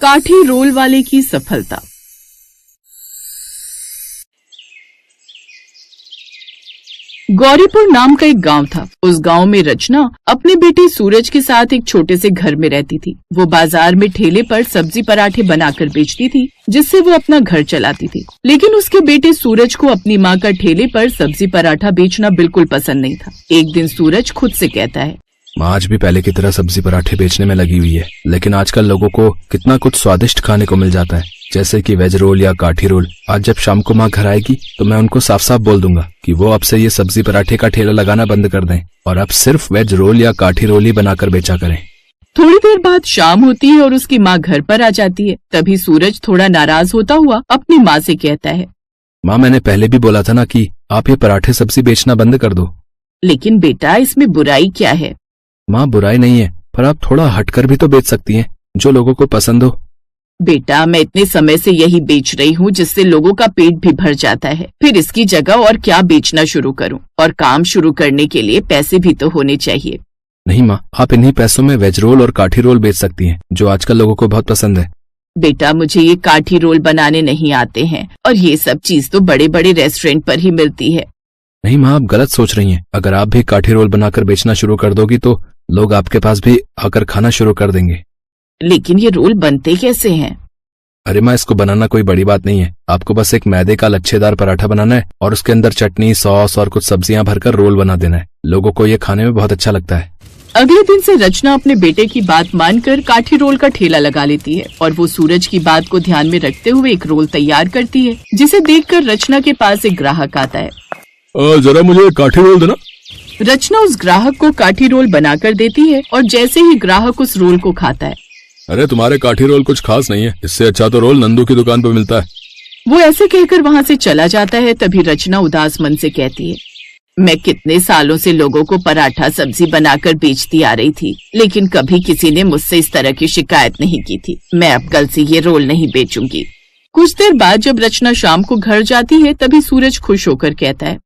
काठी रोल वाले की सफलता। गौरीपुर नाम का एक गांव था। उस गांव में रचना अपने बेटे सूरज के साथ एक छोटे से घर में रहती थी। वो बाजार में ठेले पर सब्जी पराठे बनाकर बेचती थी, जिससे वो अपना घर चलाती थी। लेकिन उसके बेटे सूरज को अपनी माँ का ठेले पर सब्जी पराठा बेचना बिल्कुल पसंद नहीं था। एक दिन सूरज खुद से कहता है, माँ आज भी पहले की तरह सब्जी पराठे बेचने में लगी हुई है, लेकिन आजकल लोगों को कितना कुछ स्वादिष्ट खाने को मिल जाता है, जैसे कि वेज रोल या काठी रोल। आज जब शाम को माँ घर आएगी तो मैं उनको साफ साफ बोल दूंगा कि वो अब से ये सब्जी पराठे का ठेला लगाना बंद कर दें और अब सिर्फ वेज रोल या काठी रोल ही बनाकर बेचा करें। थोड़ी देर बाद शाम होती है और उसकी माँ घर पर आ जाती है। तभी सूरज थोड़ा नाराज होता हुआ अपनी माँ से कहता है, माँ मैंने पहले भी बोला था ना कि आप ये पराठे सब्जी बेचना बंद कर दो। लेकिन बेटा इसमें बुराई क्या है? माँ बुराई नहीं है, पर आप थोड़ा हटकर भी तो बेच सकती हैं, जो लोगों को पसंद हो। बेटा मैं इतने समय से यही बेच रही हूँ, जिससे लोगों का पेट भी भर जाता है। फिर इसकी जगह और क्या बेचना शुरू करूँ? और काम शुरू करने के लिए पैसे भी तो होने चाहिए। नहीं माँ, आप इन्हीं पैसों में वेज रोल और काठी रोल बेच सकती हैं, जो आजकल लोगों को बहुत पसंद है। बेटा मुझे ये काठी रोल बनाने नहीं आते हैं, और ये सब चीज तो बड़े बड़े रेस्टोरेंट पर ही मिलती है। नहीं माँ, आप गलत सोच रही हैं। अगर आप भी काठी रोल बनाकर बेचना शुरू कर दोगी तो लोग आपके पास भी आकर खाना शुरू कर देंगे। लेकिन ये रोल बनते कैसे हैं? अरे माँ, इसको बनाना कोई बड़ी बात नहीं है। आपको बस एक मैदे का लच्छेदार पराठा बनाना है और उसके अंदर चटनी, सॉस और कुछ सब्जियां भरकर रोल बना देना है। लोगों को ये खाने में बहुत अच्छा लगता है। अगले दिन से रचना अपने बेटे की बात मानकर काठी रोल का ठेला लगा लेती है और वो सूरज की बात को ध्यान में रखते हुए एक रोल तैयार करती है, जिसे देखकर रचना के पास एक ग्राहक आता है। जरा मुझे काठी रोल देना। रचना उस ग्राहक को काठी रोल बनाकर देती है और जैसे ही ग्राहक उस रोल को खाता है, अरे तुम्हारे काठी रोल कुछ खास नहीं है, इससे अच्छा तो रोल नंदू की दुकान पर मिलता है। वो ऐसे कहकर वहाँ से चला जाता है। तभी रचना उदास मन से कहती है, मैं कितने सालों से लोगों को पराठा सब्जी बनाकर बेचती आ रही थी, लेकिन कभी किसी ने मुझसे इस तरह की शिकायत नहीं की थी। मैं अब कल से ये रोल नहीं बेचूंगी। कुछ देर बाद जब रचना शाम को घर जाती है, तभी सूरज खुश होकर कहता है,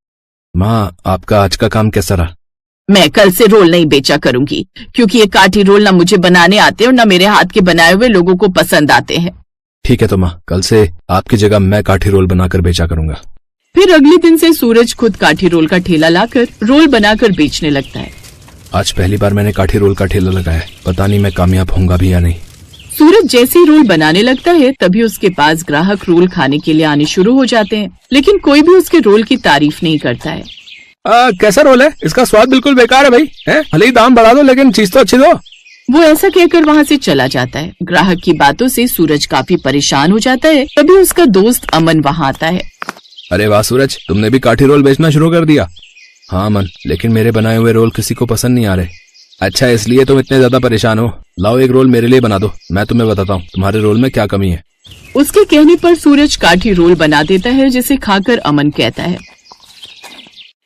माँ आपका आज का काम कैसा रहा? मैं कल से रोल नहीं बेचा करूंगी, क्योंकि ये काठी रोल न मुझे बनाने आते और न मेरे हाथ के बनाए हुए लोगों को पसंद आते हैं। ठीक है तो माँ, कल से आपकी जगह मैं काठी रोल बनाकर बेचा करूंगा। फिर अगले दिन से सूरज खुद काठी रोल का ठेला लाकर रोल बनाकर बेचने लगता है। आज पहली बार मैंने काठी रोल का ठेला लगाया है, पता नहीं मैं कामयाब होऊंगा भी या नहीं। सूरज जैसे ही रोल बनाने लगता है, तभी उसके पास ग्राहक रोल खाने के लिए आने शुरू हो जाते हैं, लेकिन कोई भी उसके रोल की तारीफ नहीं करता है। कैसा रोल है? इसका स्वाद बिल्कुल बेकार है भाई। भले ही दाम बढ़ा दो, लेकिन चीज तो अच्छी दो। वो ऐसा कहकर वहाँ से चला जाता है। ग्राहक की बातों से सूरज काफी परेशान हो जाता है। तभी उसका दोस्त अमन वहाँ आता है। अरे वाह सूरज, तुमने भी काठी रोल बेचना शुरू कर दिया? हाँ अमन, लेकिन मेरे बनाए हुए रोल किसी को पसंद नहीं आ रहे। अच्छा, इसलिए तुम इतने ज्यादा परेशान हो? लाओ एक रोल मेरे लिए बना दो, मैं तुम्हें बताता हूँ तुम्हारे रोल में क्या कमी है। उसके कहने पर सूरज काठी रोल बना देता है, जिसे खाकर अमन कहता है,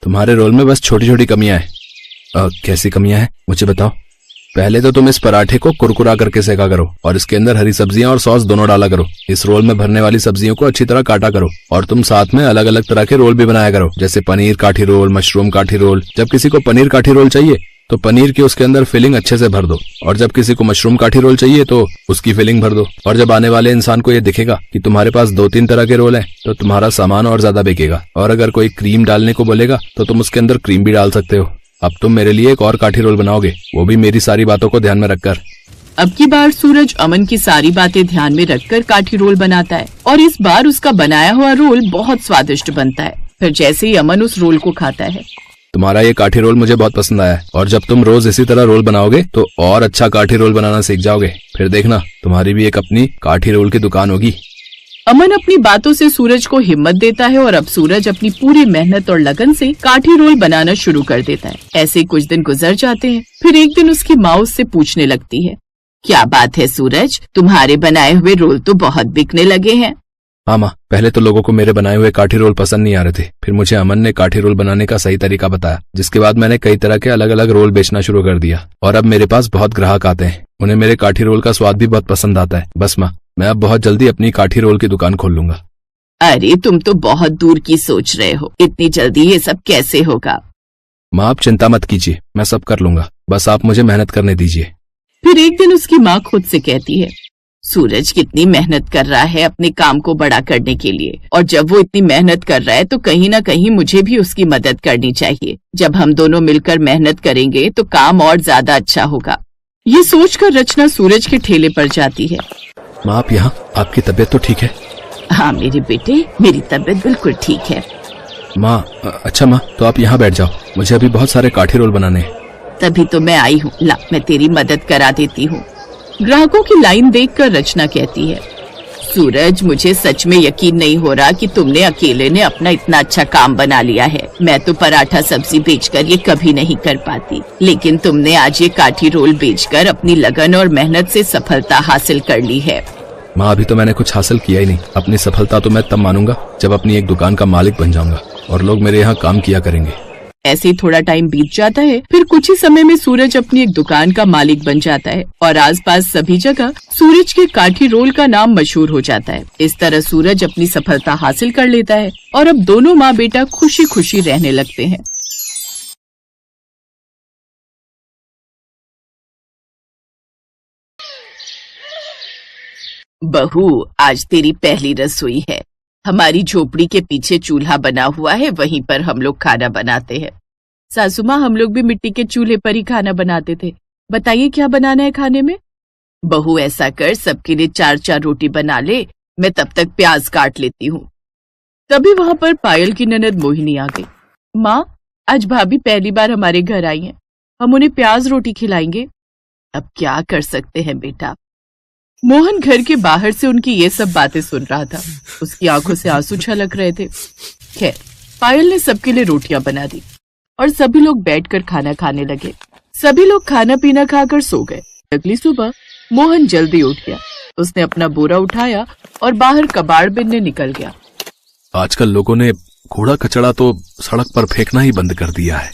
तुम्हारे रोल में बस छोटी छोटी कमियां हैं। कैसी कमियां हैं मुझे बताओ। पहले तो तुम इस पराठे को कुरकुरा करके सेका करो और इसके अंदर हरी सब्जियां और सॉस दोनों डाला करो। इस रोल में भरने वाली सब्जियों को अच्छी तरह काटा करो और तुम साथ में अलग अलग तरह के रोल भी बनाया करो, जैसे पनीर काठी रोल, मशरूम काठी रोल। जब किसी को पनीर काठी रोल चाहिए तो पनीर की उसके अंदर फिलिंग अच्छे से भर दो, और जब किसी को मशरूम काठी रोल चाहिए तो उसकी फिलिंग भर दो। और जब आने वाले इंसान को ये दिखेगा कि तुम्हारे पास 2-3 तरह के रोल हैं, तो तुम्हारा सामान और ज्यादा बिकेगा। और अगर कोई क्रीम डालने को बोलेगा तो तुम उसके अंदर क्रीम भी डाल सकते हो। अब तुम मेरे लिए एक और काठी रोल बनाओगे, वो भी मेरी सारी बातों को ध्यान में रखकर। अब की बार सूरज अमन की सारी बातें ध्यान में रखकर काठी रोल बनाता है, और इस बार उसका बनाया हुआ रोल बहुत स्वादिष्ट बनता है। फिर जैसे ही अमन उस रोल को खाता है, तुम्हारा ये काठी रोल मुझे बहुत पसंद आया है, और जब तुम रोज इसी तरह रोल बनाओगे तो और अच्छा काठी रोल बनाना सीख जाओगे। फिर देखना तुम्हारी भी एक अपनी काठी रोल की दुकान होगी। अमन अपनी बातों से सूरज को हिम्मत देता है और अब सूरज अपनी पूरी मेहनत और लगन से काठी रोल बनाना शुरू कर देता है। ऐसे कुछ दिन गुजर जाते हैं। फिर एक दिन उसकी माँ उससे पूछने लगती है, क्या बात है सूरज, तुम्हारे बनाए हुए रोल तो बहुत बिकने लगे हैं। हाँ माँ, पहले तो लोगों को मेरे बनाए हुए काठी रोल पसंद नहीं आ रहे थे। फिर मुझे अमन ने काठी रोल बनाने का सही तरीका बताया, जिसके बाद मैंने कई तरह के अलग अलग रोल बेचना शुरू कर दिया, और अब मेरे पास बहुत ग्राहक आते हैं। उन्हें मेरे काठी रोल का स्वाद भी बहुत पसंद आता है। बस माँ, मैं अब बहुत जल्दी अपनी काठी रोल की दुकान खोल लूंगा। अरे तुम तो बहुत दूर की सोच रहे हो, इतनी जल्दी ये सब कैसे होगा? माँ आप चिंता मत कीजिए, मैं सब कर लूंगा, बस आप मुझे मेहनत करने दीजिए। फिर एक दिन उसकी माँ खुद से कहती है, सूरज कितनी मेहनत कर रहा है अपने काम को बड़ा करने के लिए, और जब वो इतनी मेहनत कर रहा है तो कहीं ना कहीं मुझे भी उसकी मदद करनी चाहिए। जब हम दोनों मिलकर मेहनत करेंगे तो काम और ज्यादा अच्छा होगा। ये सोचकर रचना सूरज के ठेले पर जाती है। माँ आप यहाँ, आपकी तबीयत तो ठीक है? हाँ मेरे बेटे, मेरी तबीयत बिल्कुल ठीक है। माँ अच्छा माँ, तो आप यहाँ बैठ जाओ, मुझे अभी बहुत सारे काठी रोल बनाने हैं। तभी तो मैं आई हूँ, ला मैं तेरी मदद करा देती हूँ। ग्राहकों की लाइन देखकर रचना कहती है, सूरज मुझे सच में यकीन नहीं हो रहा कि तुमने अकेले ने अपना इतना अच्छा काम बना लिया है। मैं तो पराठा सब्जी बेचकर ये कभी नहीं कर पाती, लेकिन तुमने आज ये काठी रोल बेचकर अपनी लगन और मेहनत से सफलता हासिल कर ली है। माँ अभी तो मैंने कुछ हासिल किया ही नहीं। अपनी सफलता तो मैं तब मानूंगा जब अपनी एक दुकान का मालिक बन जाऊंगा और लोग मेरे यहाँ काम किया करेंगे। ऐसे ही थोड़ा टाइम बीत जाता है। फिर कुछ ही समय में सूरज अपनी एक दुकान का मालिक बन जाता है और आसपास सभी जगह सूरज के काठी रोल का नाम मशहूर हो जाता है। इस तरह सूरज अपनी सफलता हासिल कर लेता है और अब दोनों माँ बेटा खुशी खुशी रहने लगते हैं। बहू, आज तेरी पहली रसोई है। हमारी झोपड़ी के पीछे चूल्हा बना हुआ है, वहीं पर हम लोग खाना बनाते हैं। सासू माँ, हम लोग भी मिट्टी के चूल्हे पर ही खाना बनाते थे। बताइए क्या बनाना है खाने में? बहू ऐसा कर, सबके लिए 4-4 रोटी बना ले, मैं तब तक प्याज काट लेती हूँ। तभी वहां पर पायल की ननद मोहिनी आ गई। माँ, आज भाभी पहली बार हमारे घर आई हैं, हम उन्हें प्याज रोटी खिलाएंगे। अब क्या कर सकते हैं बेटा। मोहन घर के बाहर से उनकी ये सब बातें सुन रहा था। उसकी आंखों से आंसू छलक रहे थे। खैर, पायल ने सबके लिए रोटियां बना दी और सभी लोग बैठकर खाना खाने लगे। सभी लोग खाना पीना खाकर सो गए। अगली सुबह मोहन जल्दी उठ गया। उसने अपना बोरा उठाया और बाहर कबाड़ बिनने निकल गया। आजकल लोगों ने कूड़ा कचड़ा तो सड़क पर फेंकना ही बंद कर दिया है।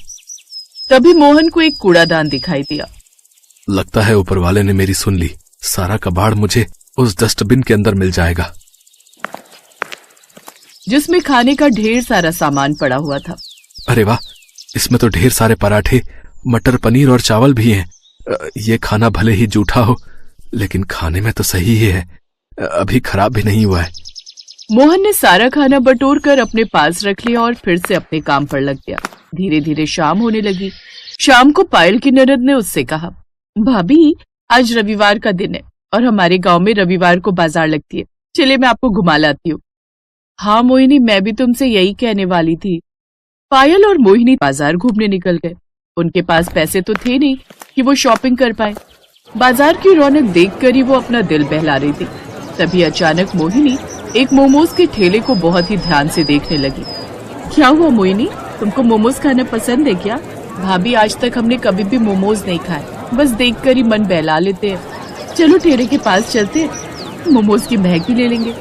तभी मोहन को एक कूड़ादान दिखाई दिया। लगता है ऊपर वाले ने मेरी सुन ली। सारा कबाड़ मुझे उस डस्टबिन के अंदर मिल जाएगा, जिसमें खाने का ढेर सारा सामान पड़ा हुआ था। अरे वाह, इसमें तो ढेर सारे पराठे, मटर पनीर और चावल भी हैं। ये खाना भले ही जूठा हो, लेकिन खाने में तो सही ही है, अभी खराब भी नहीं हुआ है। मोहन ने सारा खाना बटोर कर अपने पास रख लिया और फिर से अपने काम पर लग गया। धीरे धीरे शाम होने लगी। शाम को पायल की ननद ने उससे कहा, भाभी आज रविवार का दिन है और हमारे गांव में रविवार को बाजार लगती है, चलिए मैं आपको घुमा लाती हूँ। हाँ मोहिनी, मैं भी तुमसे यही कहने वाली थी। पायल और मोहिनी बाजार घूमने निकल गए। उनके पास पैसे तो थे नहीं कि वो शॉपिंग कर पाए। बाजार की रौनक देखकर ही वो अपना दिल बहला रही थी। तभी अचानक मोहिनी एक मोमोज के ठेले को बहुत ही ध्यान से देखने लगी। क्या हुआ मोहिनी, तुमको मोमोज खाना पसंद है क्या? भाभी, आज तक हमने कभी भी मोमोज नहीं खाए, बस देखकर ही मन बहला लेते हैं। चलो ठेले के पास चलते हैं, मोमोज की महक भी ले लेंगे।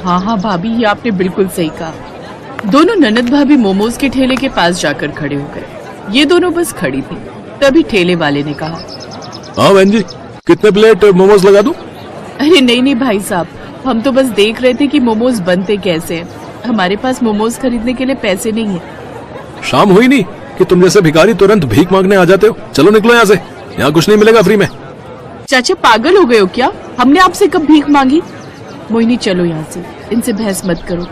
हाँ हाँ भाभी, ये आपने बिल्कुल सही कहा। दोनों ननद भाभी मोमोज के ठेले के पास जाकर खड़े हो गए। ये दोनों बस खड़ी थी। तभी ठेले वाले ने कहा, हाँ बहन जी, कितने प्लेट मोमोज लगा दूं? अरे नहीं भाई साहब, हम तो बस देख रहे थे कि मोमोज बनते कैसे हैं। हमारे पास मोमोज खरीदने के लिए पैसे नहीं है। शाम हुई नहीं कि तुम जैसे भिखारी तुरंत भीख मांगने आ जाते हो। चलो निकलो यहाँ से, यहाँ कुछ नहीं मिलेगा फ्री में। चाचा पागल हो गए हो क्या? हमने आपसे कब भीख मांगी? मोहिनी चलो यहाँ से, इनसे बहस मत करो।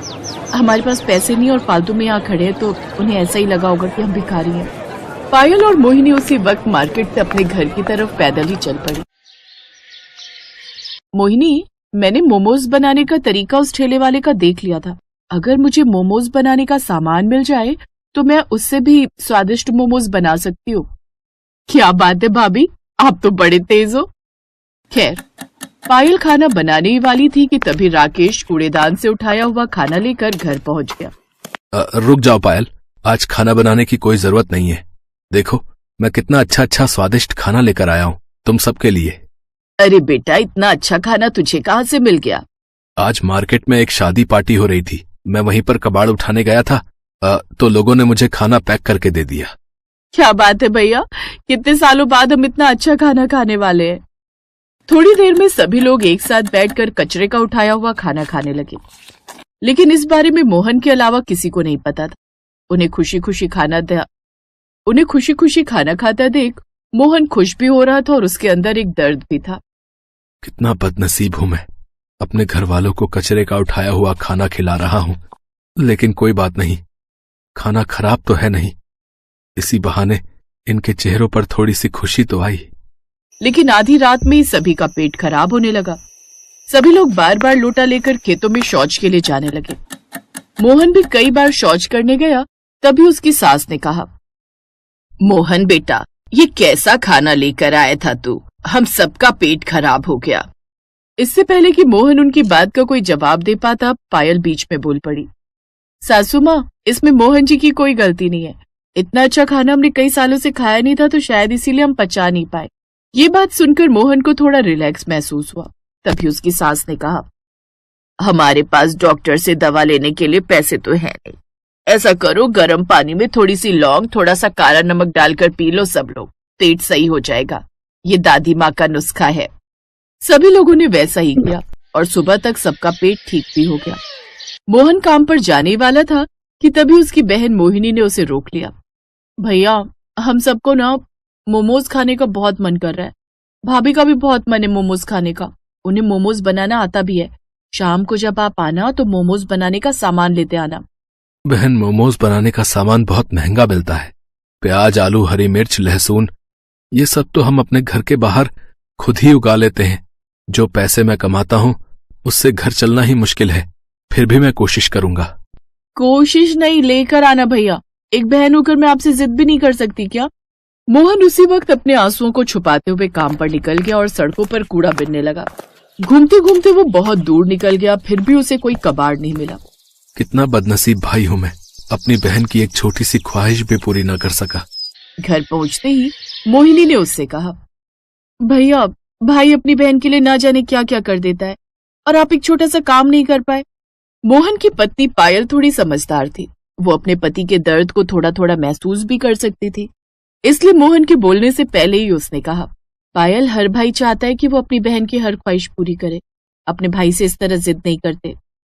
हमारे पास पैसे नहीं और फालतू में यहाँ खड़े हैं तो उन्हें ऐसा ही लगा होगा कि हम भिखारी हैं। पायल और मोहिनी उसी वक्त मार्केट से अपने घर की तरफ पैदल ही चल पड़ी। मोहिनी, मैंने मोमोज बनाने का तरीका उस ठेले वाले का देख लिया था। अगर मुझे मोमोज बनाने का सामान मिल जाए तो मैं उससे भी स्वादिष्ट मोमोज बना सकती हूँ। क्या बात है भाभी, आप तो बड़े तेज हो। खैर, पायल खाना बनाने ही वाली थी कि तभी राकेश कूड़ेदान से उठाया हुआ खाना लेकर घर पहुंच गया। रुक जाओ पायल, आज खाना बनाने की कोई जरूरत नहीं है। देखो मैं कितना अच्छा स्वादिष्ट खाना लेकर आया हूँ तुम सबके लिए। अरे बेटा, इतना अच्छा खाना तुझे कहाँ से मिल गया? आज मार्केट में एक शादी पार्टी हो रही थी, मैं वहीं पर कबाड़ उठाने गया था, तो लोगों ने मुझे खाना पैक करके दे दिया। क्या बात है भैया, कितने सालों बाद हम इतना अच्छा खाना खाने वाले हैं। थोड़ी देर में सभी लोग एक साथ बैठकर कचरे का उठाया हुआ खाना खाने लगे, लेकिन इस बारे में मोहन के अलावा किसी को नहीं पता था। उन्हें खुशी खुशी खाना खाता देख मोहन खुश भी हो रहा था और उसके अंदर एक दर्द भी था। कितना बदनसीब हूं मैं। अपने घर वालों को कचरे का उठाया हुआ खाना खिला रहा हूं, लेकिन कोई बात नहीं, खाना खराब तो है नहीं। इसी बहाने इनके चेहरों पर थोड़ी सी खुशी तो आई। लेकिन आधी रात में ही सभी का पेट खराब होने लगा। सभी लोग बार बार लोटा लेकर खेतों में शौच के लिए जाने लगे। मोहन भी कई बार शौच करने गया। तभी उसकी सास ने कहा, मोहन बेटा, ये कैसा खाना लेकर आया था तू? हम सबका पेट खराब हो गया। इससे पहले कि मोहन उनकी बात का कोई जवाब दे पाता, पायल बीच में बोल पड़ी, सासू माँ, इसमें मोहन जी की कोई गलती नहीं है। इतना अच्छा खाना हमने कई सालों से खाया नहीं था, तो शायद इसीलिए हम पचा नहीं पाए। ये बात सुनकर मोहन को थोड़ा रिलैक्स महसूस हुआ। तभी उसकी सास ने कहा, हमारे पास डॉक्टर से दवा लेने के लिए पैसे तो है नहीं। ऐसा करो, गर्म पानी में थोड़ी सी लौंग, थोड़ा सा काला नमक डालकर पी लो सब लोग, पेट सही हो जाएगा। ये दादी माँ का नुस्खा है। सभी लोगों ने वैसा ही किया और सुबह तक सबका पेट ठीक भी हो गया। मोहन काम पर जाने वाला था कि तभी उसकी बहन मोहिनी ने उसे रोक लिया। भैया, हम सबको ना मोमोज खाने का बहुत मन कर रहा है। भाभी का भी बहुत मन है मोमोज खाने का। उन्हें मोमोज बनाना आता भी है। शाम को जब आप आना तो मोमोज बनाने का सामान लेते आना। बहन, मोमोज बनाने का सामान बहुत महंगा मिलता है। प्याज, आलू, हरी मिर्च, लहसुन, ये सब तो हम अपने घर के बाहर खुद ही उगा लेते हैं। जो पैसे मैं कमाता हूँ उससे घर चलना ही मुश्किल है। फिर भी मैं कोशिश करूंगा। कोशिश नहीं, लेकर आना भैया। एक बहन होकर मैं आपसे जिद भी नहीं कर सकती क्या? मोहन उसी वक्त अपने आंसुओं को छुपाते हुए काम पर निकल गया और सड़कों पर कूड़ा बिनने लगा। घूमते घूमते वो बहुत दूर निकल गया, फिर भी उसे कोई कबाड़ नहीं मिला। कितना बदनसीब भाई हूं मैं, अपनी बहन की एक छोटी सी ख्वाहिश भी पूरी न कर सका। घर पहुंचते ही मोहिनी ने उससे कहा, भैया, भाई अपनी बहन के लिए ना जाने क्या क्या कर देता है और आप एक छोटा सा काम नहीं कर पाए। मोहन की पत्नी पायल थोड़ी समझदार थी। वो अपने पति के दर्द को थोड़ा थोड़ा महसूस भी कर सकती थी। इसलिए मोहन के बोलने से पहले ही उसने कहा, पायल, हर भाई चाहता है कि वो अपनी बहन की हर ख्वाहिश पूरी करे। अपने भाई से इस तरह जिद नहीं करते।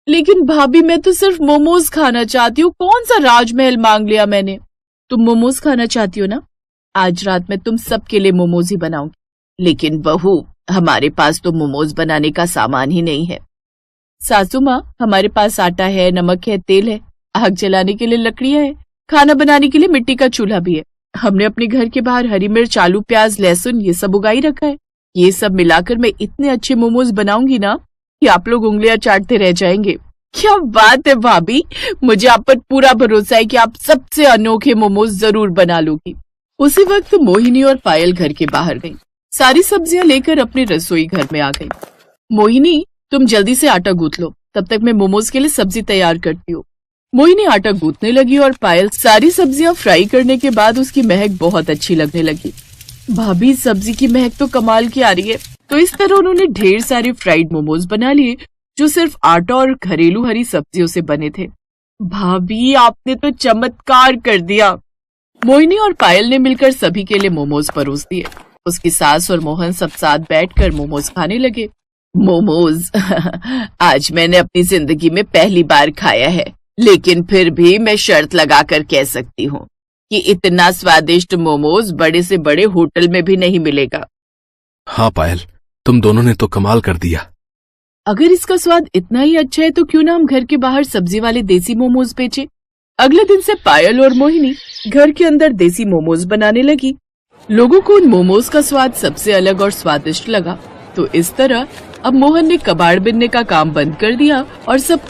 लेकिन भाभी, मैं तो सिर्फ मोमोज खाना चाहती हूँ। कौन सा राजमहल मांग लिया मैंने? तुम मोमोज खाना चाहती हो ना? आज रात में तुम सबके लिए मोमोज ही बनाऊंगी। लेकिन बहू, हमारे पास तो मोमोज बनाने का सामान ही नहीं है। सासू माँ, हमारे पास आटा है, नमक है, तेल है, आग जलाने के लिए लकड़ियां है, खाना बनाने के लिए मिट्टी का चूल्हा भी है। हमने अपने घर के बाहर हरी मिर्च, आलू, प्याज, लहसुन ये सब उगाई रखा है। ये सब मिलाकर मैं इतने अच्छे मोमोज बनाऊंगी ना कि आप लोग उंगलियां चाटते रह जाएंगे। क्या बात है भाभी, मुझे आप पर पूरा भरोसा है कि आप सबसे अनोखे मोमोज जरूर बना लोगी। उसी वक्त मोहिनी और पायल घर के बाहर गई। सारी सब्जियां लेकर अपने रसोई घर में आ गई। मोहिनी, तुम जल्दी से आटा गूंथ लो, तब तक मैं मोमोज के लिए सब्जी तैयार करती हूँ। मोहिनी आटा गूंथने लगी और पायल सारी सब्जियां फ्राई करने के बाद उसकी महक बहुत अच्छी लगने लगी। भाभी, सब्जी की महक तो कमाल की आ रही है। तो इस तरह उन्होंने ढेर सारे फ्राइड मोमोज बना लिए जो सिर्फ आटा और घरेलू हरी सब्जियों से बने थे। भाभी, आपने तो चमत्कार कर दिया। मोहिनी और पायल ने मिलकर सभी के लिए मोमोज परोस दिए। उसकी सास और मोहन सब साथ बैठकर मोमोज खाने लगे। मोमोज आज मैंने अपनी जिंदगी में पहली बार खाया है, लेकिन फिर भी मैं शर्त लगाकर कह सकती हूँ कि इतना स्वादिष्ट मोमोज बड़े से बड़े होटल में भी नहीं मिलेगा। हाँ पायल, तुम दोनों ने तो कमाल कर दिया। अगर इसका स्वाद इतना ही अच्छा है तो क्यों ना हम घर के बाहर सब्जी वाले देसी मोमोज बेचे। अगले दिन से पायल और मोहिनी घर के अंदर देसी मोमोज बनाने लगी। लोगों को उन मोमोज का स्वाद सबसे अलग और स्वादिष्ट लगा। तो इस तरह अब मोहन ने कबाड़ बिनने का काम बंद कर दिया और सब